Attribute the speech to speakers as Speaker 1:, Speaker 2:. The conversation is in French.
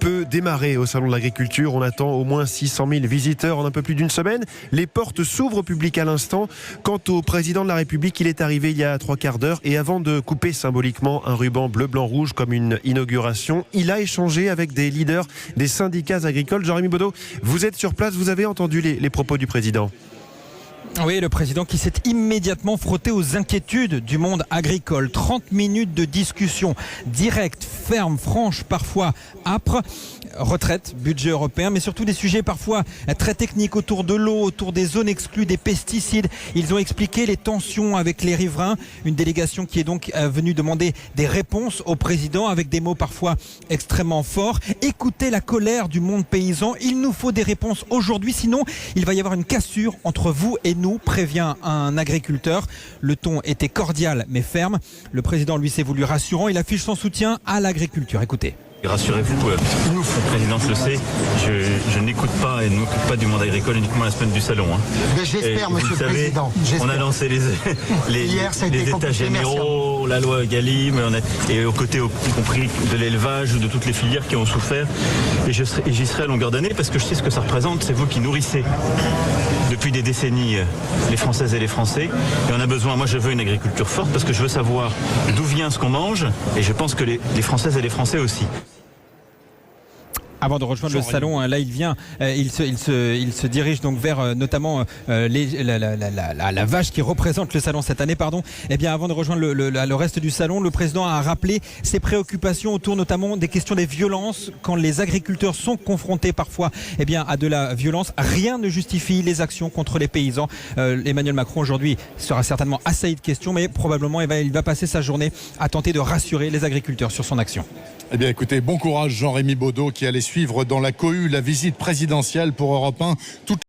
Speaker 1: peut démarrer au Salon de l'Agriculture. On attend au moins 600 000 visiteurs en un peu plus d'une semaine. Les portes s'ouvrent au public à l'instant. Quant au président de la République, il est arrivé il y a 3/4 d'heure et avant de couper symboliquement un ruban bleu, blanc, rouge comme une inauguration, il a échangé avec des leaders des syndicats agricoles. Jean-Rémy Baudot, vous êtes sur place, vous avez entendu les propos du président.
Speaker 2: Oui, le président qui s'est immédiatement frotté aux inquiétudes du monde agricole. 30 minutes de discussion directe, ferme, franche, parfois âpre. Retraite, budget européen, mais surtout des sujets parfois très techniques autour de l'eau, autour des zones exclues, des pesticides. Ils ont expliqué les tensions avec les riverains. Une délégation qui est donc venue demander des réponses au président avec des mots parfois extrêmement forts. Écoutez la colère du monde paysan. Il nous faut des réponses aujourd'hui, sinon il va y avoir une cassure entre vous et nous, prévient un agriculteur. Le ton était cordial mais ferme. Le président, lui, s'est voulu rassurant. Il affiche son soutien à l'agriculture. Écoutez.
Speaker 3: Rassurez-vous, le président le sait, je n'écoute pas et ne m'occupe pas du monde agricole uniquement la semaine du salon.
Speaker 4: Mais j'espère, monsieur le président.
Speaker 3: On a lancé les états généraux, la loi Egalim, et aux côtés, y compris de l'élevage, de toutes les filières qui ont souffert. Et j'y serai à longueur d'année parce que je sais ce que ça représente. C'est vous qui nourrissez depuis des décennies les Françaises et les Français. Et on a besoin, moi je veux une agriculture forte parce que je veux savoir d'où vient ce qu'on mange. Et je pense que les Françaises et les Français aussi.
Speaker 2: Avant de rejoindre le salon, là il vient, il se dirige donc vers notamment la vache qui représente le salon cette année, pardon. Eh bien, avant de rejoindre le reste du salon, le président a rappelé ses préoccupations autour notamment des questions des violences. Quand les agriculteurs sont confrontés parfois à de la violence, rien ne justifie les actions contre les paysans. Emmanuel Macron aujourd'hui sera certainement assailli de questions, mais probablement il va passer sa journée à tenter de rassurer les agriculteurs sur son action.
Speaker 5: Eh bien écoutez, bon courage Jean-Rémy Baudot qui allait suivre dans la cohue la visite présidentielle pour Europe 1.